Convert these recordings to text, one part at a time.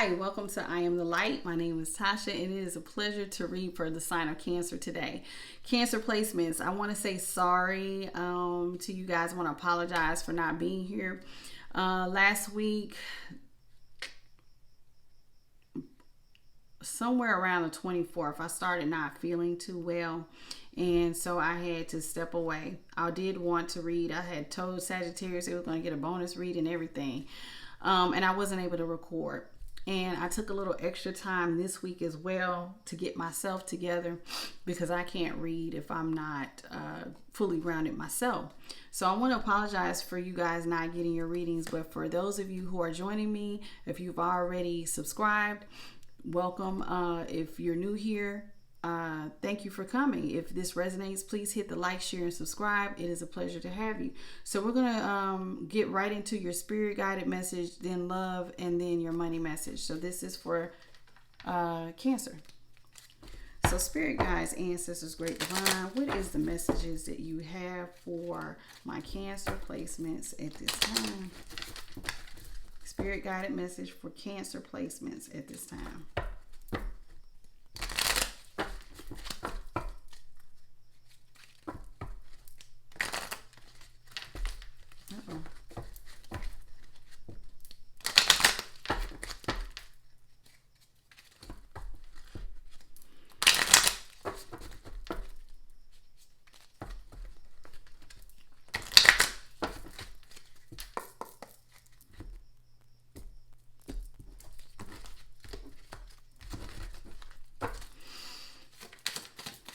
Hi, welcome to I Am the Light. My name is Tasha, and it is a pleasure to read for the sign of Cancer today. Cancer placements. I want to say sorry to you guys. I want to apologize for not being here. Last week, somewhere around the 24th, I started not feeling too well. And so I had to step away. I did want to read. I had told Sagittarius they were going to get a bonus read and everything. And I wasn't able to record. And I took a little extra time this week as well to get myself together because I can't read if I'm not fully grounded myself. So I want to apologize for you guys not getting your readings. But for those of you who are joining me, if you've already subscribed, welcome. If you're new here, thank you for coming. If this resonates, please hit the like, share, and subscribe. It is a pleasure to have you. So we're going to get right into your spirit guided message, then love, and then your money message. So this is for Cancer. So spirit guides, ancestors, great divine, what is the messages that you have for my Cancer placements at this time? Spirit guided message for Cancer placements at this time.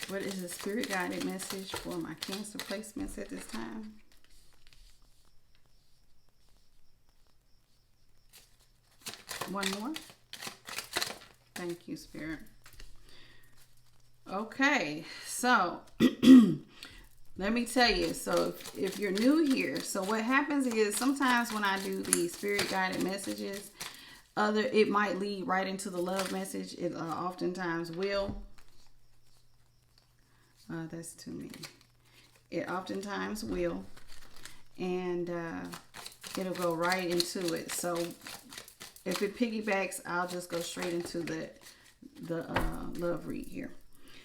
What is the spirit guided message for my Cancer placements at this time? One more. Thank you, Spirit. Okay, so let me tell you. So if you're new here, so what happens is sometimes when I do the spirit guided messages, it might lead right into the love message. It oftentimes will. That's too many. It oftentimes will. And it'll go right into it. So if it piggybacks, I'll just go straight into the love read here.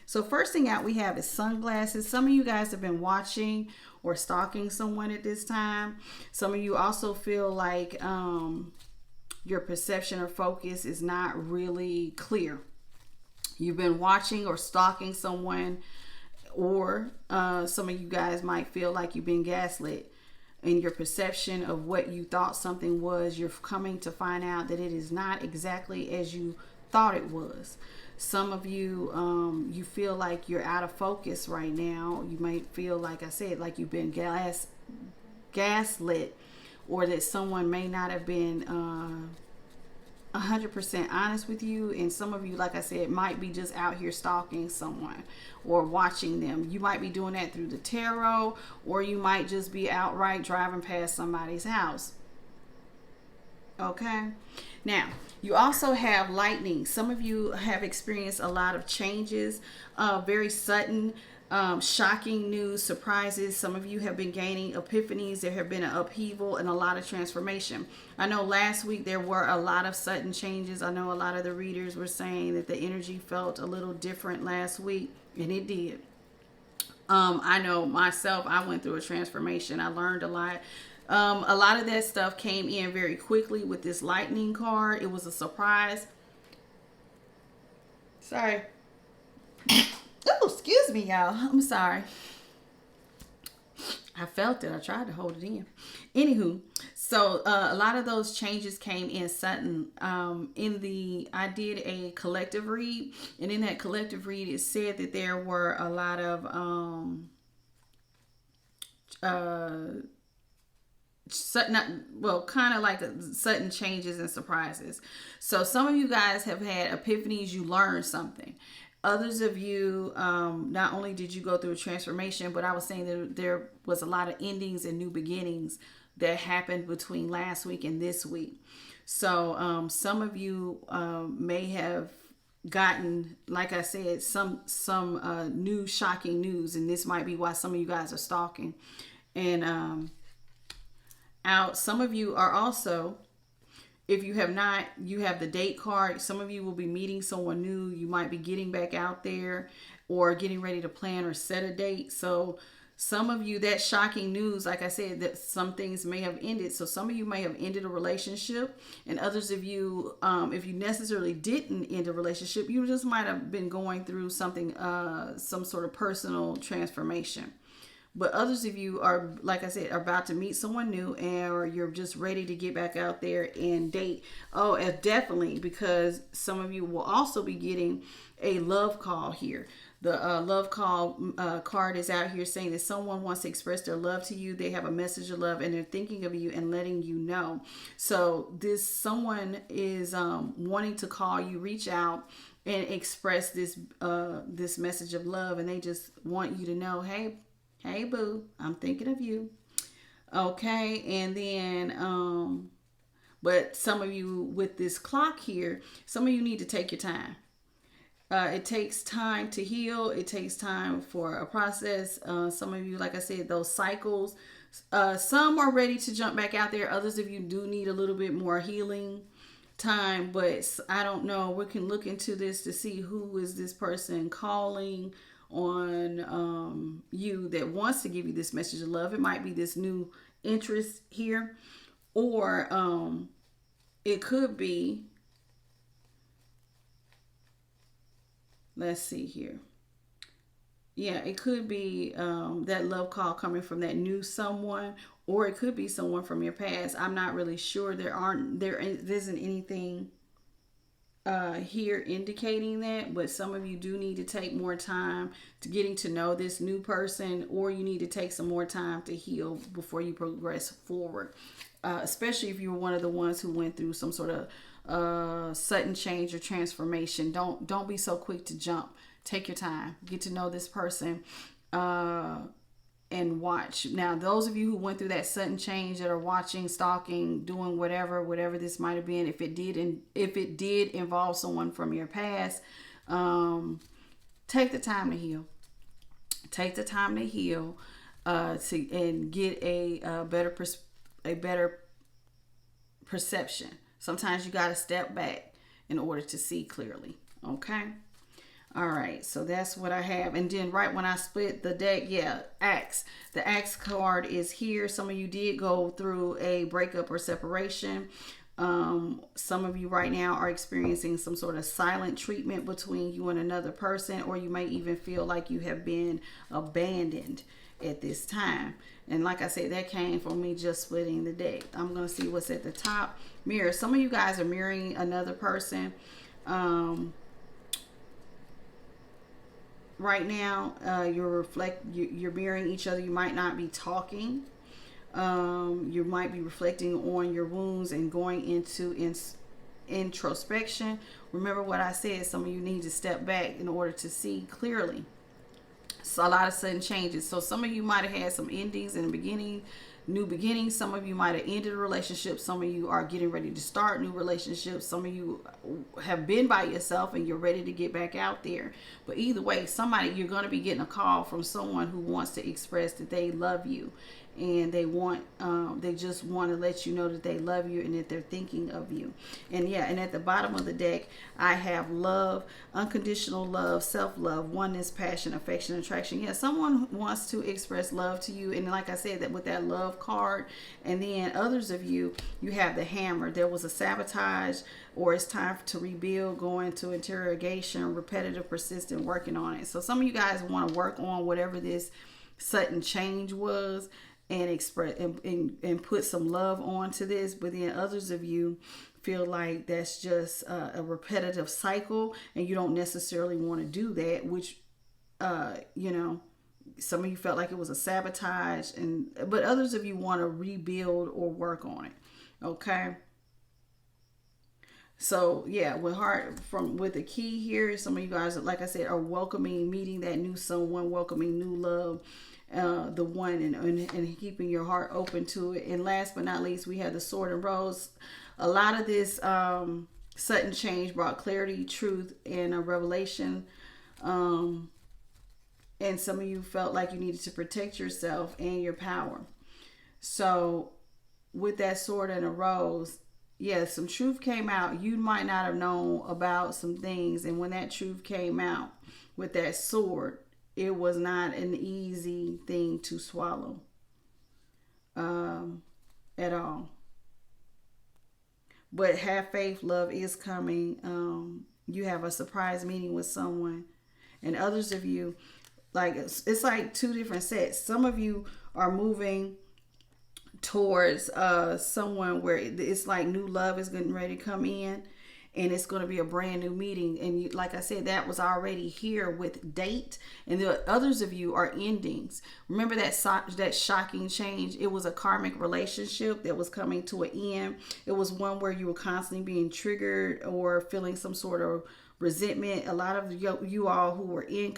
So first thing out we have is sunglasses. Some of you guys have been watching or stalking someone at this time. Some of you also feel like your perception or focus is not really clear. You've been watching or stalking someone, or some of you guys might feel like you've been gaslit in your perception of what you thought something was. You're coming to find out that it is not exactly as you thought it was. Some of you, you feel like you're out of focus right now. You might feel, like I said, like you've been gaslit, or that someone may not have been 100% honest with you. And some of you, like I said, might be just out here stalking someone or watching them. You might be doing that through the tarot, or you might just be outright driving past somebody's house. Okay, now you also have lightning. Some of you have experienced a lot of changes, very sudden, shocking news, surprises. Some of you have been gaining epiphanies. There have been an upheaval and a lot of transformation. I know last week there were a lot of sudden changes. I know a lot of the readers were saying that the energy felt a little different last week, and it did. I know myself, I went through a transformation. I learned a lot. A lot of that stuff came in very quickly with this lightning card. It was a surprise. Sorry. Oh, excuse me, y'all. I'm sorry. I felt it. I tried to hold it in. Anywho, so a lot of those changes came in sudden. I did a collective read, and in that collective read, it said that there were a lot of kind of like sudden changes and surprises. So some of you guys have had epiphanies. You learned something. Others of you, not only did you go through a transformation, but I was saying that there was a lot of endings and new beginnings that happened between last week and this week. So some of you may have gotten, like I said, some new shocking news, and this might be why some of you guys are stalking. And some of you are also If you have not, you have the date card. Some of you will be meeting someone new. You might be getting back out there or getting ready to plan or set a date. So some of you, that shocking news, like I said, that some things may have ended. So some of you may have ended a relationship, and others of you, if you necessarily didn't end a relationship, you just might have been going through something, some sort of personal transformation. But others of you are, like I said, are about to meet someone new, or you're just ready to get back out there and date. Oh, definitely, because some of you will also be getting a love call here. The love call card is out here saying that someone wants to express their love to you. They have a message of love and they're thinking of you and letting you know. So this someone is wanting to call you, reach out and express this message of love, and they just want you to know, hey boo, I'm thinking of you. Okay, and then but some of you with this clock here, some of you need to take your time. It takes time to heal. It takes time for a process. Some of you, like I said, those cycles. Some are ready to jump back out there. Others of you do need a little bit more healing time. But I don't know. We can look into this to see who is this person calling on you that wants to give you this message of love. It might be this new interest here. Or it could be, let's see here. Yeah, it could be that love call coming from that new someone, or it could be someone from your past. I'm not really sure. There isn't anything here indicating that, but some of you do need to take more time to getting to know this new person, or you need to take some more time to heal before you progress forward. Especially if you were one of the ones who went through some sort of sudden change or transformation. Don't be so quick to jump. Take your time. Get to know this person and watch. Now, those of you who went through that sudden change, that are watching, stalking, doing whatever this might have been, if it did involve someone from your past, take the time to heal. Take the time to heal and get a better perception. Sometimes you got to step back in order to see clearly. Okay. All right. So that's what I have. And then right when I split the deck, Axe. The Axe card is here. Some of you did go through a breakup or separation. Some of you right now are experiencing some sort of silent treatment between you and another person, or you may even feel like you have been abandoned at this time. And like I said, that came from me just splitting the deck. I'm going to see what's at the top. Mirror. Some of you guys are mirroring another person. Right now, you're mirroring each other. You might not be talking. You might be reflecting on your wounds and going into introspection. Remember what I said. Some of you need to step back in order to see clearly. So a lot of sudden changes. So some of you might have had some endings in the beginning, new beginnings. Some of you might have ended a relationship. Some of you are getting ready to start new relationships. Some of you have been by yourself and you're ready to get back out there. But either way, you're going to be getting a call from someone who wants to express that they love you. And they just want to let you know that they love you and that they're thinking of you. And at the bottom of the deck, I have love, unconditional love, self-love, oneness, passion, affection, attraction. Yeah, someone wants to express love to you. And like I said, that with that love card. And then others of you, you have the Hammer. There was a sabotage, or it's time to rebuild, going to interrogation, repetitive, persistent, working on it. So some of you guys want to work on whatever this sudden change was, and express and put some love onto this. But then others of you feel like that's just a repetitive cycle, and you don't necessarily want to do that, which some of you felt like it was a sabotage, but others of you want to rebuild or work on it. Okay. So with the key here, some of you guys, like I said, are welcoming, meeting that new someone, welcoming new love, the one, and keeping your heart open to it. And last but not least, we have the Sword and Rose. A lot of this sudden change brought clarity, truth, and a revelation. And some of you felt like you needed to protect yourself and your power. So with that Sword and a Rose, yeah, some truth came out. You might not have known about some things. And when that truth came out with that sword, it was not an easy thing to swallow at all. But have faith, love is coming. You have a surprise meeting with someone. And others of you, like it's like two different sets. Some of you are moving towards someone where it's like new love is getting ready to come in, and it's going to be a brand new meeting. And you, like I said, that was already here with date. And the others of you are endings. Remember that shocking change? It was a karmic relationship that was coming to an end. It was one where you were constantly being triggered or feeling some sort of resentment. A lot of you all who were in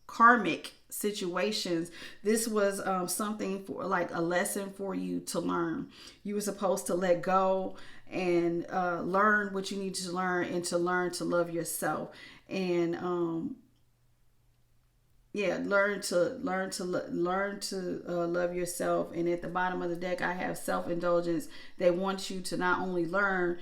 karmic situations, this was something for like a lesson for you to learn. You were supposed to let go and learn what you need to learn, and to learn to love yourself, and learn to love yourself. And at the bottom of the deck, I have self-indulgence. They want you to not only learn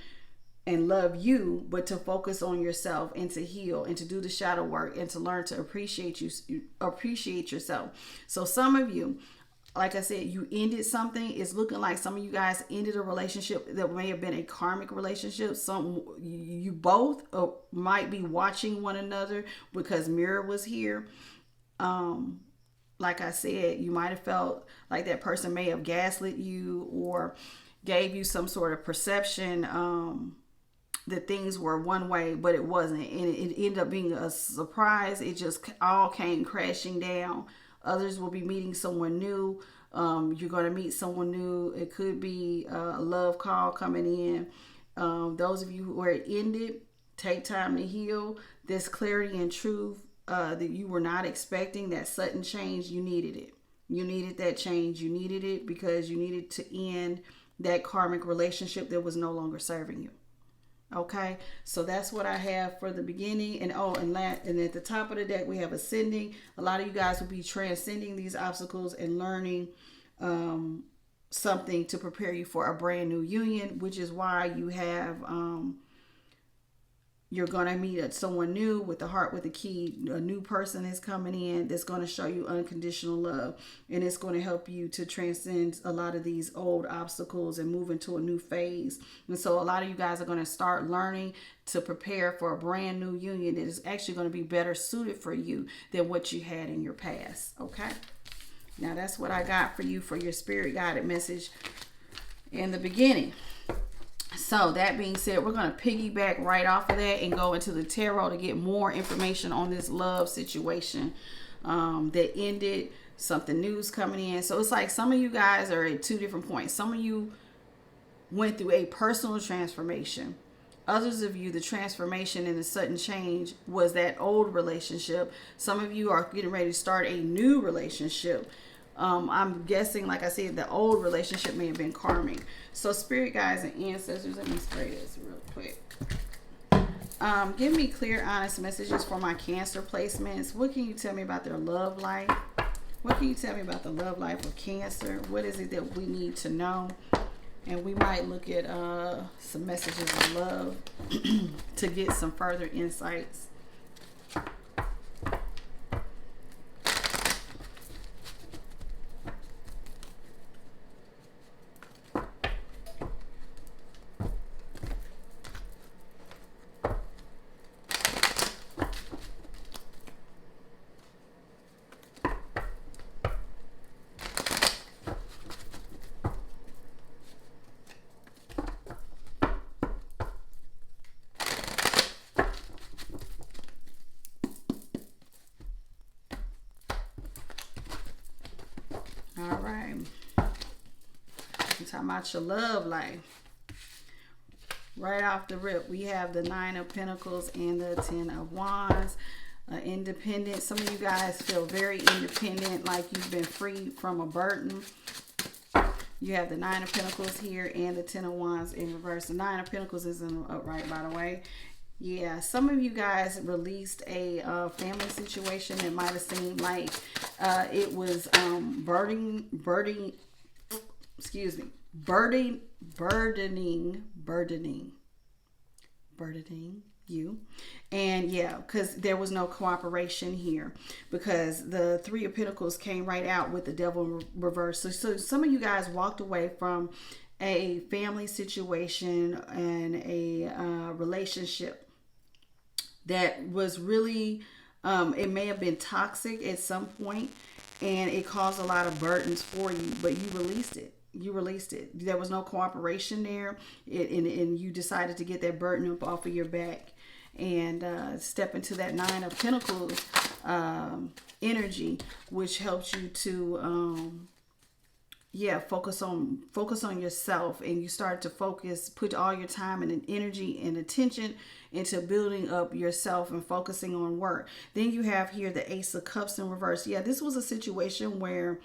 and love you, but to focus on yourself and to heal and to do the shadow work and to learn to appreciate yourself. So some of you, like I said, you ended something. It's looking like some of you guys ended a relationship that may have been a karmic relationship. Some you both might be watching one another because mirror was here. Like I said, you might have felt like that person may have gaslit you or gave you some sort of perception that things were one way, but it wasn't. And it ended up being a surprise. It just all came crashing down. Others will be meeting someone new. You're going to meet someone new. It could be a love call coming in. Those of you who are ended, take time to heal. There's clarity and truth that you were not expecting. That sudden change, you needed it. You needed that change. You needed it because you needed to end that karmic relationship that was no longer serving you. Okay, so that's what I have for the beginning. And and at the top of the deck, we have ascending. A lot of you guys will be transcending these obstacles and learning something to prepare you for a brand new union, which is why you have you're going to meet someone new with the heart with the key. A new person is coming in that's going to show you unconditional love. And it's going to help you to transcend a lot of these old obstacles and move into a new phase. And so a lot of you guys are going to start learning to prepare for a brand new union that is actually going to be better suited for you than what you had in your past. Okay. Now that's what I got for you for your spirit guided message in the beginning. So that being said, we're going to piggyback right off of that and go into the tarot to get more information on this love situation that ended. Something new's coming in. So it's like some of you guys are at two different points. Some of you went through a personal transformation. Others of you, the transformation and the sudden change was that old relationship. Some of you are getting ready to start a new relationship. I'm guessing, like I said, the old relationship may have been karmic. So spirit guides and ancestors, let me spray this real quick. Give me clear, honest messages for my Cancer placements. What can you tell me about their love life? What can you tell me about the love life of Cancer? What is it that we need to know? And we might look at some messages of love to get some further insights. All right. I'm talking about your love life. Right off the rip, we have the 9 of Pentacles and the 10 of Wands. Independent. Some of you guys feel very independent, like you've been freed from a burden. You have the 9 of Pentacles here and the 10 of Wands in reverse. The 9 of Pentacles is in the upright, by the way. Yeah, some of you guys released a family situation that might have seemed like it was burdening you. And yeah, because there was no cooperation here, because the Three of Pentacles came right out with the Devil in reverse. So some of you guys walked away from a family situation and a relationship that was really, it may have been toxic at some point, and it caused a lot of burdens for you, but you released it. There was no cooperation there, and you decided to get that burden up off of your back and step into that Nine of Pentacles energy, which helps you to focus on yourself. And you start to put all your time and energy and attention into building up yourself and focusing on work. Then you have here the Ace of Cups in reverse. Yeah, this was a situation where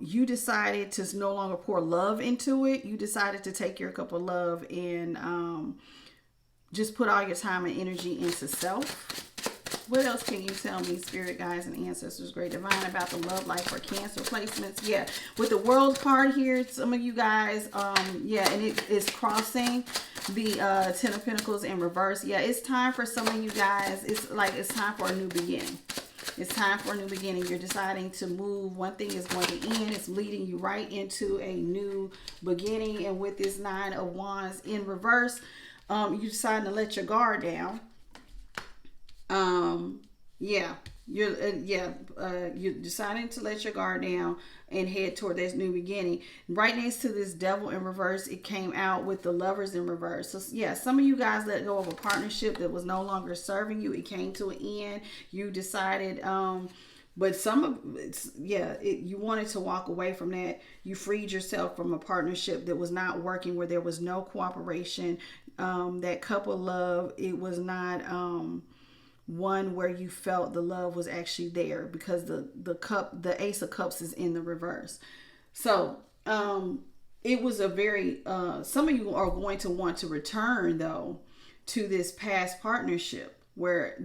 you decided to no longer pour love into it. You decided to take your cup of love and just put all your time and energy into self. What else can you tell me, Spirit Guides and Ancestors, Great Divine, about the love life for Cancer placements? Yeah, with the World card here, some of you guys, and it is crossing the Ten of Pentacles in reverse. Yeah, it's time for some of you guys. It's time for a new beginning. It's time for a new beginning. You're deciding to move. One thing is going to end. It's leading you right into a new beginning. And with this Nine of Wands in reverse, you deciding to let your guard down. You're deciding to let your guard down and head toward this new beginning. Right next to this Devil in reverse, it came out with the Lovers in reverse. So yeah, some of you guys let go of a partnership that was no longer serving you. It came to an end. You decided, but you wanted to walk away from that. You freed yourself from a partnership that was not working, where there was no cooperation. That cup of love, it was not one where you felt the love was actually there, because the Ace of Cups is in the reverse. So it was a very some of you are going to want to return though to this past partnership where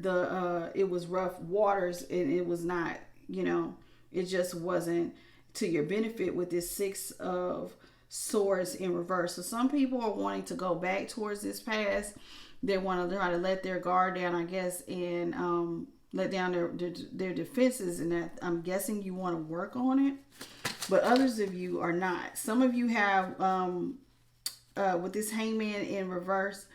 it was rough waters, and it was not, it just wasn't to your benefit with this Six of Swords in reverse. So some people are wanting to go back towards this past. They want to try to let their guard down, I guess, and let down their defenses. And that, I'm guessing you want to work on it. But others of you are not. Some of you have, with this Hangman in reverse,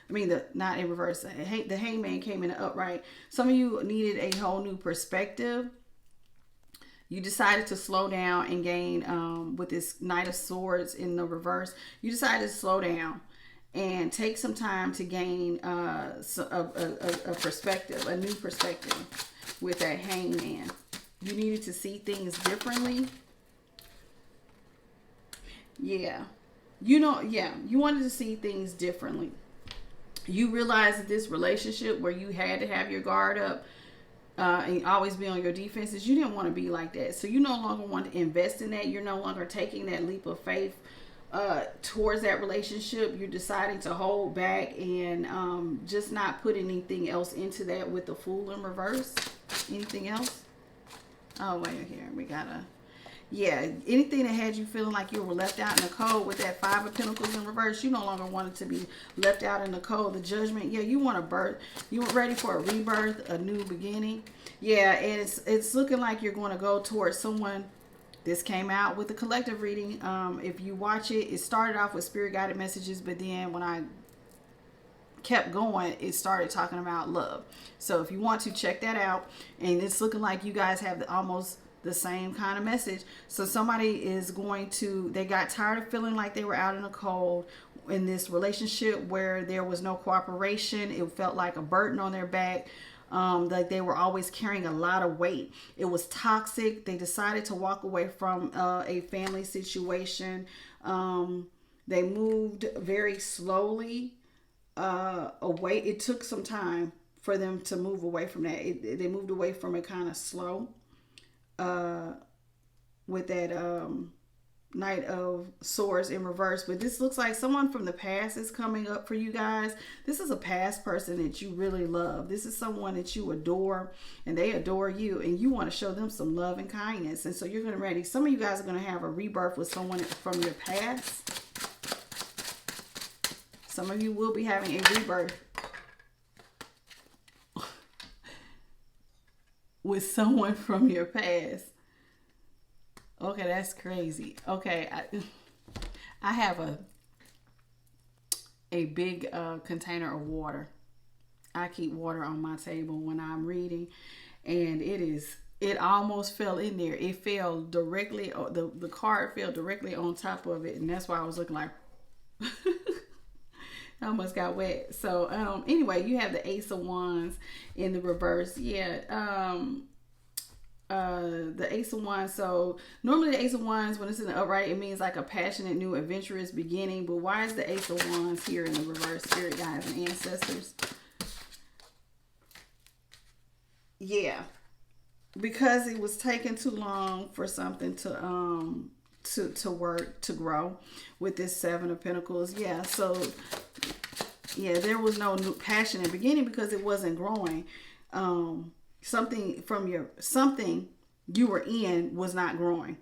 not in reverse, the Hangman came in the upright. Some of you needed a whole new perspective. You decided to slow down and gain, with this Knight of Swords in the reverse, you decided to slow down and take some time to gain a perspective, a new perspective with that Hangman. You needed to see things differently. Yeah. You wanted to see things differently. You realized that this relationship where you had to have your guard up, and always be on your defenses, you didn't want to be like that. So you no longer want to invest in that. You're no longer taking that leap of faith towards that relationship. You're deciding to hold back and just not put anything else into that with the Fool in reverse. Anything else? Oh, wait, here we gotta. Yeah, anything that had you feeling like you were left out in the cold with that Five of Pentacles in reverse, you no longer wanted to be left out in the cold. The Judgment, yeah, you want a birth. You were ready for a rebirth, a new beginning. Yeah, and it's looking like you're going to go towards someone. This came out with the collective reading. If you watch it, it started off with spirit guided messages, but then when I kept going, it started talking about love. So if you want to check that out, and it's looking like you guys have almost the same kind of message. So somebody is they got tired of feeling like they were out in the cold in this relationship where there was no cooperation. It felt like a burden on their back. Like they were always carrying a lot of weight. It was toxic. They decided to walk away from a family situation. They moved very slowly away. It took some time for them to move away from that. They moved away from it kind of slow. With that Knight of Swords in reverse. But this looks like someone from the past is coming up for you guys. This is a past person that you really love. This is someone that you adore, and they adore you, and you want to show them some love and kindness. And so you're going to ready. Some of you guys are going to have a rebirth with someone from your past. Some of you will be having a rebirth with someone from your past. Okay, that's crazy. Okay, I have a big container of water. I keep water on my table when I'm reading, and it almost fell in there. It fell directly, the card fell directly on top of it, and that's why I was looking like I almost got wet. So anyway, you have the Ace of Wands in the reverse. Yeah. The Ace of Wands. So normally the Ace of Wands, when it's in the upright, it means like a passionate, new, adventurous beginning. But why is the Ace of Wands here in the reverse, spirit guides and ancestors? Yeah, because it was taking too long for something to work, to grow with this Seven of Pentacles. Yeah, so yeah, there was no new passion in the beginning because it wasn't growing. Something you were in was not growing.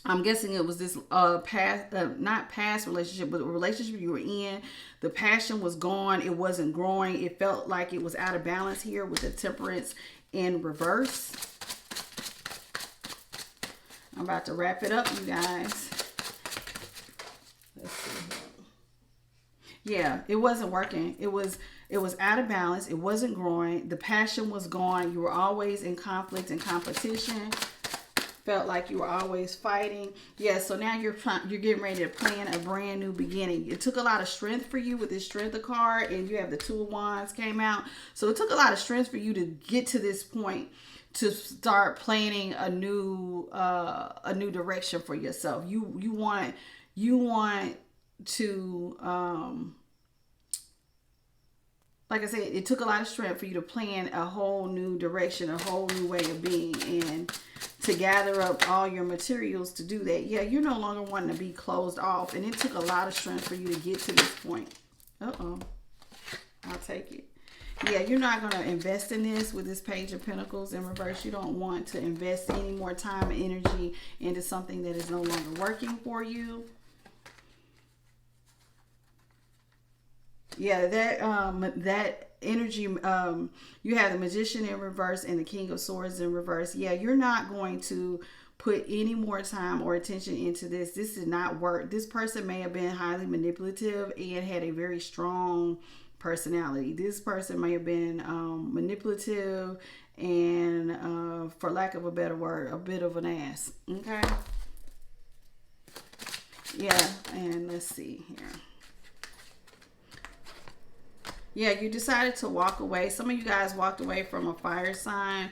I'm guessing it was this past, not past relationship, but a relationship you were in. The passion was gone. It wasn't growing. It felt like it was out of balance here with the Temperance in reverse. I'm about to wrap it up, you guys. Let's see. Yeah, it wasn't working. It was out of balance. It wasn't growing. The passion was gone. You were always in conflict and competition. Felt like you were always fighting. Yeah, so now you're getting ready to plan a brand new beginning. It took a lot of strength for you with this Strength card, and you have the Two of Wands came out. So it took a lot of strength for you to get to this point, to start planning a new direction for yourself. You want to like I said, it took a lot of strength for you to plan a whole new direction, a whole new way of being, and to gather up all your materials to do that. Yeah, you're no longer wanting to be closed off, and it took a lot of strength for you to get to this point. I'll take it. Yeah, you're not going to invest in this with this Page of Pentacles in reverse. You don't want to invest any more time and energy into something that is no longer working for you. Yeah, that energy, you have the Magician in reverse and the King of Swords in reverse. Yeah, you're not going to put any more time or attention into this. This did not work. This person may have been highly manipulative and had a very strong personality. This person may have been manipulative and, for lack of a better word, a bit of an ass. Okay? Yeah, and let's see here. Yeah, you decided to walk away. Some of you guys walked away from a fire sign,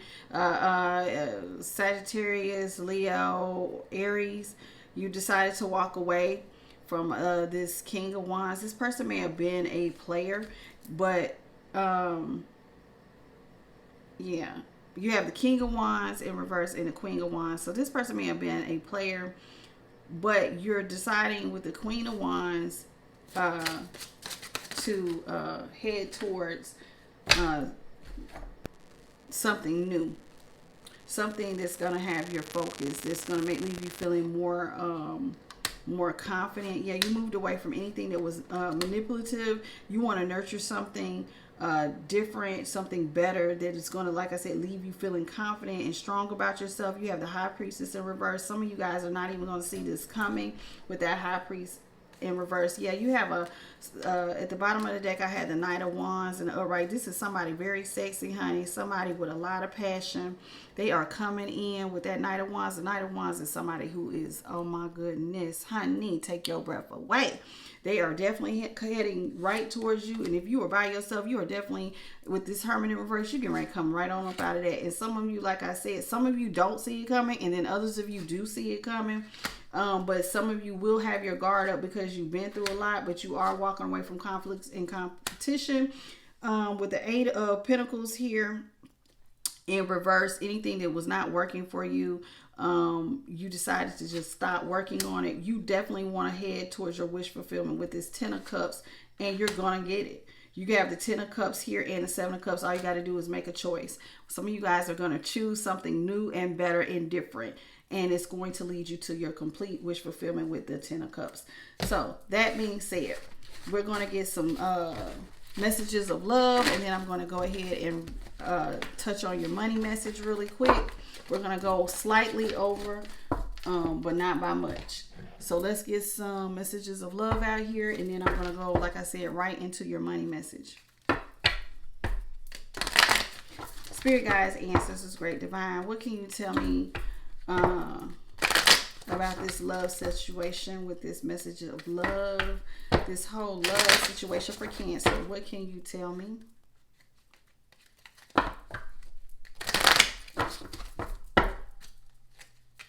Sagittarius, Leo, Aries. You decided to walk away from this King of Wands. This person may have been a player, but yeah, you have the King of Wands in reverse and the Queen of Wands. So this person may have been a player, but you're deciding with the Queen of Wands to head towards something new, something that's going to have your focus, that's going to leave you feeling more confident. Yeah, you moved away from anything that was manipulative. You want to nurture something different, something better that is going to, like I said, leave you feeling confident and strong about yourself. You have the High Priestess in reverse. Some of you guys are not even going to see this coming with that High Priest in reverse. Yeah, you have at the bottom of the deck, I had the Knight of Wands and the upright. This is somebody very sexy, honey. Somebody with a lot of passion. They are coming in with that Knight of Wands. The Knight of Wands is somebody who is, oh my goodness, honey, take your breath away. They are definitely heading right towards you. And if you are by yourself, you are definitely, with this Hermit in reverse, you can come right on up out of that. And some of you, like I said, some of you don't see it coming, and then others of you do see it coming. But some of you will have your guard up because you've been through a lot, but you are walking away from conflicts and competition. With the Eight of Pentacles here in reverse, anything that was not working for you, you decided to just stop working on it. You definitely want to head towards your wish fulfillment with this Ten of Cups, and you're going to get it. You have the Ten of Cups here and the Seven of Cups. All you got to do is make a choice. Some of you guys are going to choose something new and better and different, and it's going to lead you to your complete wish fulfillment with the Ten of Cups. So that being said, We're going to get some messages of love, and then I'm going to go ahead and touch on your money message really quick. We're going to go slightly over, but not by much. So let's get some messages of love out here, and then I'm going to go, like I said, right into your money message. Spirit guides, ancestors, great divine, what can you tell me about this love situation with this message of love, this whole love situation for Cancer? What can you tell me?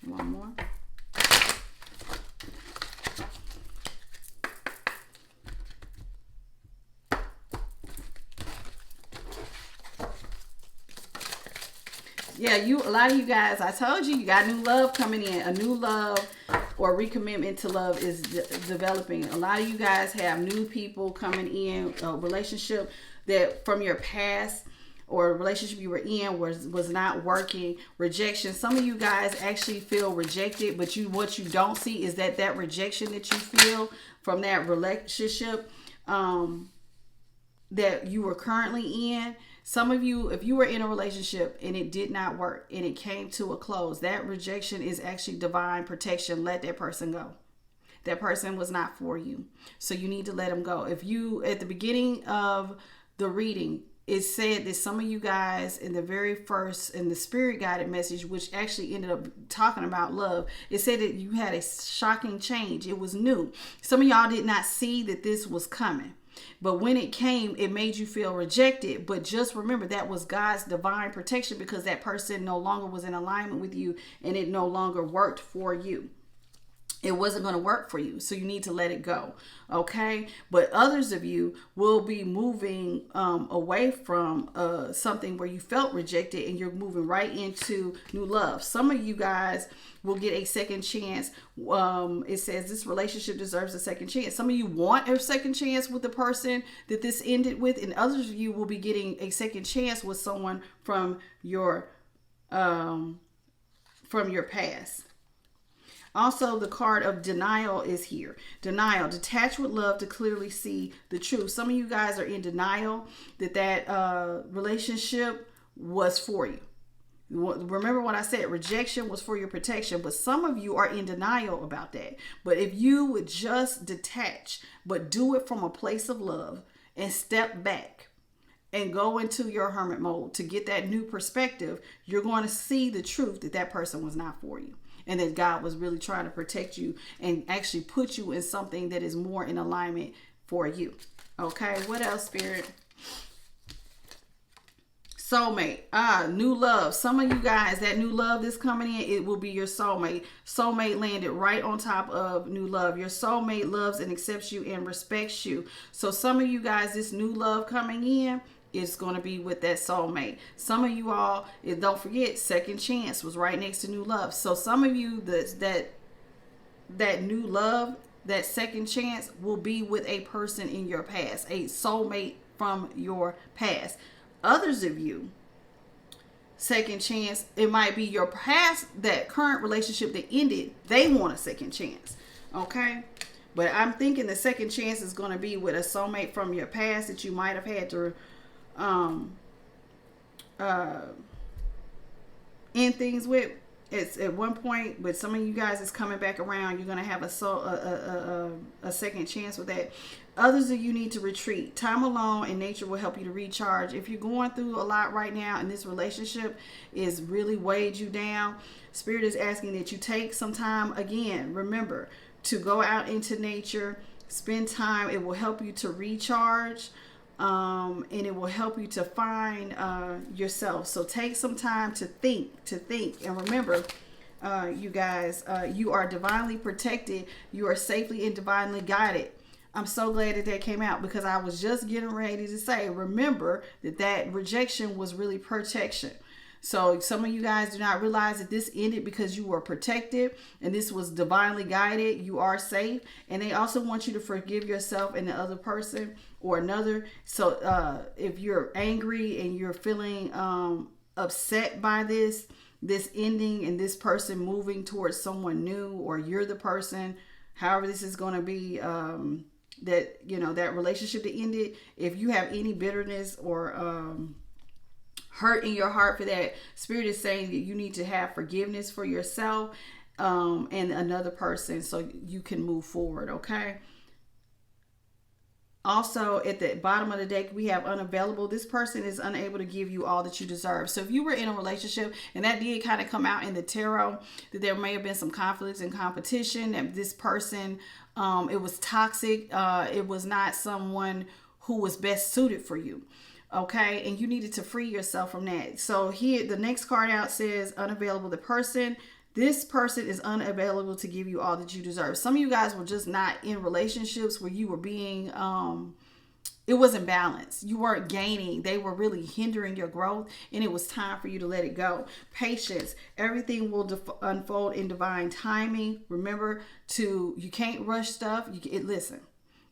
One more. Yeah, a lot of you guys, I told you, you got new love coming in. A new love or recommitment to love is developing. A lot of you guys have new people coming in, a relationship that from your past or a relationship you were in was not working. Rejection. Some of you guys actually feel rejected, but what you don't see is that rejection that you feel from that relationship that you were currently in. Some of you, if you were in a relationship and it did not work and it came to a close, that rejection is actually divine protection. Let that person go. That person was not for you. So you need to let them go. If you, at the beginning of the reading, it said that some of you guys in the very first, in the spirit guided message, which actually ended up talking about love, it said that you had a shocking change. It was new. Some of y'all did not see that this was coming. But when it came, it made you feel rejected. But just remember, that was God's divine protection because that person no longer was in alignment with you and it no longer worked for you. It wasn't going to work for you. So you need to let it go. Okay. But others of you will be moving away from something where you felt rejected and you're moving right into new love. Some of you guys will get a second chance. It says this relationship deserves a second chance. Some of you want a second chance with the person that this ended with, and others of you will be getting a second chance with someone from your past. Also, the card of denial is here. Denial. Detach with love to clearly see the truth. Some of you guys are in denial that relationship was for you. Remember what I said, rejection was for your protection, but some of you are in denial about that. But if you would just detach, but do it from a place of love and step back and go into your hermit mode to get that new perspective, you're going to see the truth that person was not for you. And that God was really trying to protect you and actually put you in something that is more in alignment for you. Okay, what else, Spirit? Soulmate. New love. Some of you guys, that new love that's coming in, it will be your soulmate. Soulmate landed right on top of new love. Your soulmate loves and accepts you and respects you. So some of you guys, this new love coming in, is going to be with that soulmate. Some of you all, don't forget, second chance was right next to new love. So some of you, that new love, that second chance will be with a person in your past, a soulmate from your past. Others of you, second chance, it might be your past, that current relationship that ended, they want a second chance. Okay? But I'm thinking the second chance is going to be with a soulmate from your past that you might have had to end things with. It's at one point, but some of you guys is coming back around. You're going to have a second chance with that. Others of you need to retreat. Time alone in nature will help you to recharge. If you're going through a lot right now and this relationship is really weighed you down, Spirit is asking that you take some time, again, remember, to go out into nature, spend time. It will help you to recharge. And it will help you to find yourself. So take some time to think. And remember, you guys, you are divinely protected. You are safely and divinely guided. I'm so glad that came out because I was just getting ready to say, remember that rejection was really protection. So some of you guys do not realize that this ended because you were protected and this was divinely guided. You are safe. And they also want you to forgive yourself and the other person or another. So if you're angry and you're feeling upset by this ending and this person moving towards someone new, or you're the person, however this is going to be that, you know, that relationship that ended. If you have any bitterness or hurt in your heart for that, Spirit is saying that you need to have forgiveness for yourself and another person so you can move forward, okay? Also, at the bottom of the deck, we have unavailable. This person is unable to give you all that you deserve. So if you were in a relationship, and that did kind of come out in the tarot, that there may have been some conflicts and competition, that this person, it was toxic. It was not someone who was best suited for you. Okay, and you needed to free yourself from that. So here, the next card out says unavailable. This person is unavailable to give you all that you deserve. Some of you guys were just not in relationships where you were being, it wasn't balanced. You weren't gaining. They were really hindering your growth, and it was time for you to let it go. Patience. Everything will unfold in divine timing. Remember you can't rush stuff. Listen,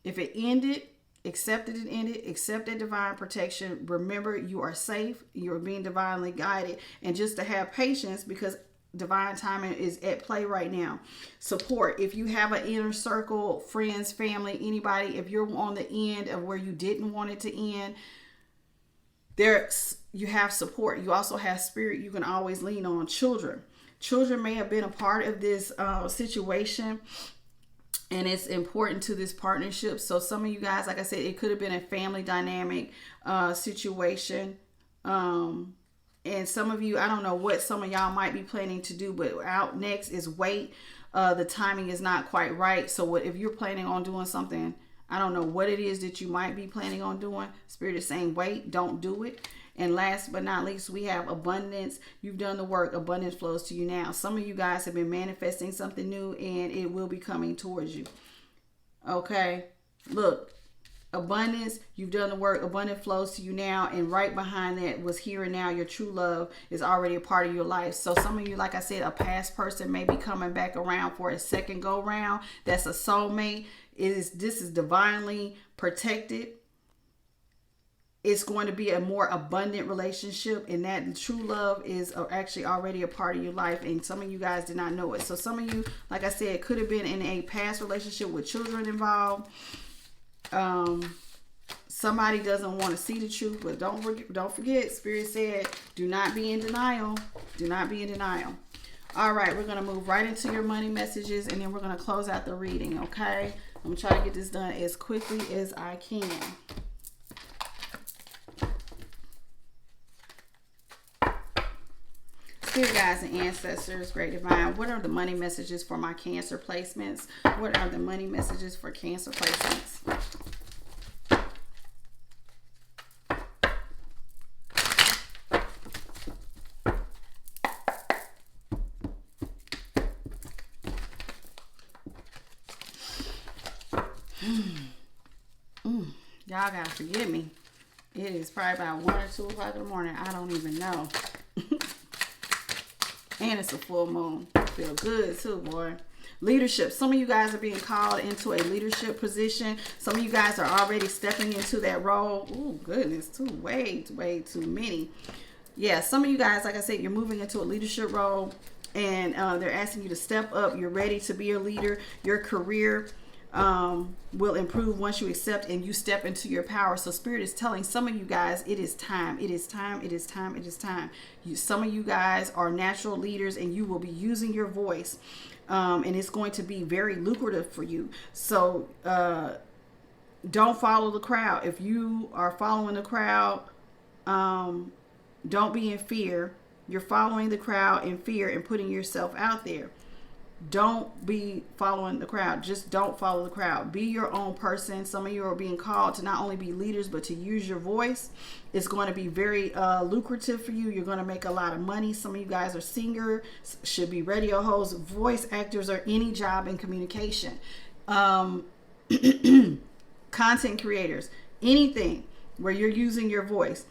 if it ended, accept that it ended, accept that divine protection. Remember, you are safe. You're being divinely guided, and just to have patience because divine timing is at play right now. Support. If you have an inner circle, friends, family, anybody, if you're on the end of where you didn't want it to end, you have support. You also have spirit you can always lean on. Children may have been a part of this situation, and it's important to this partnership. So some of you guys, like I said, it could have been a family dynamic situation. And some of you, I don't know what some of y'all might be planning to do, but out next is wait. The timing is not quite right. So if you're planning on doing something, I don't know what it is that you might be planning on doing. Spirit is saying wait, don't do it. And last but not least, we have abundance. You've done the work. Abundance flows to you now. Some of you guys have been manifesting something new, and it will be coming towards you. Okay, look. Abundance, you've done the work. Abundance flows to you now, and right behind that was here and now. Your true love is already a part of your life. So some of you, like I said, a past person may be coming back around for a second go round. That's a soulmate. This is divinely protected. It's going to be a more abundant relationship, and that true love is actually already a part of your life, and some of you guys did not know it. So some of you, like I said, could have been in a past relationship with children involved. Somebody doesn't want to see the truth, but don't forget, Spirit said, do not be in denial. Do not be in denial. All right, we're going to move right into your money messages, and then we're going to close out the reading, okay? I'm going to try to get this done as quickly as I can. Spirit guides and ancestors, great divine, what are the money messages for my Cancer placements? What are the money messages for Cancer placements? Y'all gotta forgive me. It is probably about 1 or 2 o'clock in the morning. I don't even know. And it's a full moon. Feel good too, boy. Leadership. Some of you guys are being called into a leadership position. Some of you guys are already stepping into that role. Oh, goodness. Way too many. Yeah, some of you guys, like I said, you're moving into a leadership role, and they're asking you to step up. You're ready to be a leader. Your career will improve once you accept and you step into your power. So Spirit is telling some of you guys, it is time. It is time. It is time. It is time. Some of you guys are natural leaders, and you will be using your voice. And it's going to be very lucrative for you. So don't follow the crowd. If you are following the crowd, don't be in fear. You're following the crowd in fear and putting yourself out there. Don't be following the crowd. Just don't follow the crowd. Be your own person. Some of you are being called to not only be leaders, but to use your voice. It's going to be very lucrative for you. You're going to make a lot of money. Some of you guys are singers, should be radio hosts, voice actors, or any job in communication. Content creators, anything where you're using your voice.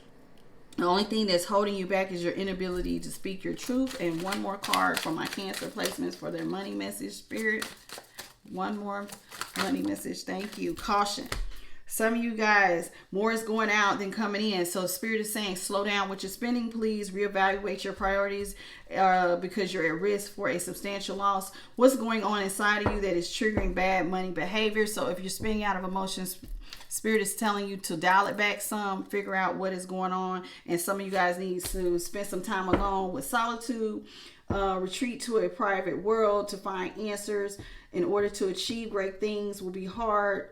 The only thing that's holding you back is your inability to speak your truth. And one more card for my Cancer placements for their money message, Spirit. One more money message. Thank you. Caution. Some of you guys, more is going out than coming in. So Spirit is saying, slow down with your spending, please. Reevaluate your priorities because you're at risk for a substantial loss. What's going on inside of you that is triggering bad money behavior? So if you're spending out of emotions, Spirit is telling you to dial it back some, figure out what is going on. And some of you guys need to spend some time alone with solitude, retreat to a private world to find answers. In order to achieve great things will be hard.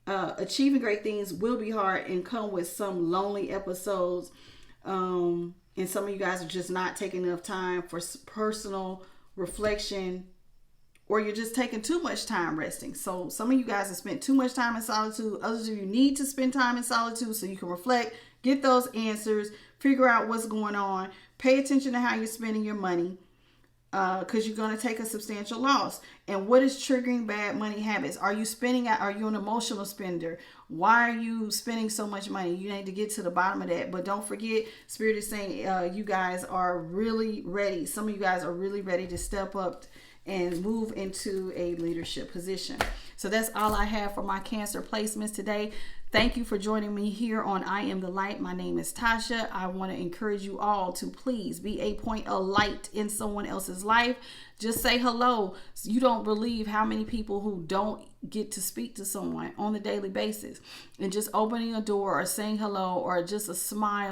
Achieving great things will be hard and come with some lonely episodes. And some of you guys are just not taking enough time for personal reflection, or you're just taking too much time resting. So some of you guys have spent too much time in solitude. Others of you need to spend time in solitude so you can reflect, get those answers, figure out what's going on, pay attention to how you're spending your money. Because you're going to take a substantial loss. And what is triggering bad money habits? Are you spending? Are you an emotional spender? Why are you spending so much money? You need to get to the bottom of that. But don't forget, Spirit is saying you guys are really ready. Some of you guys are really ready to step up and move into a leadership position. So that's all I have for my Cancer placements today. Thank you for joining me here on I Am the Light. My name is Tasha. I want to encourage you all to please be a point of light in someone else's life. Just say hello. You don't believe how many people who don't get to speak to someone on a daily basis. And just opening a door or saying hello or just a smile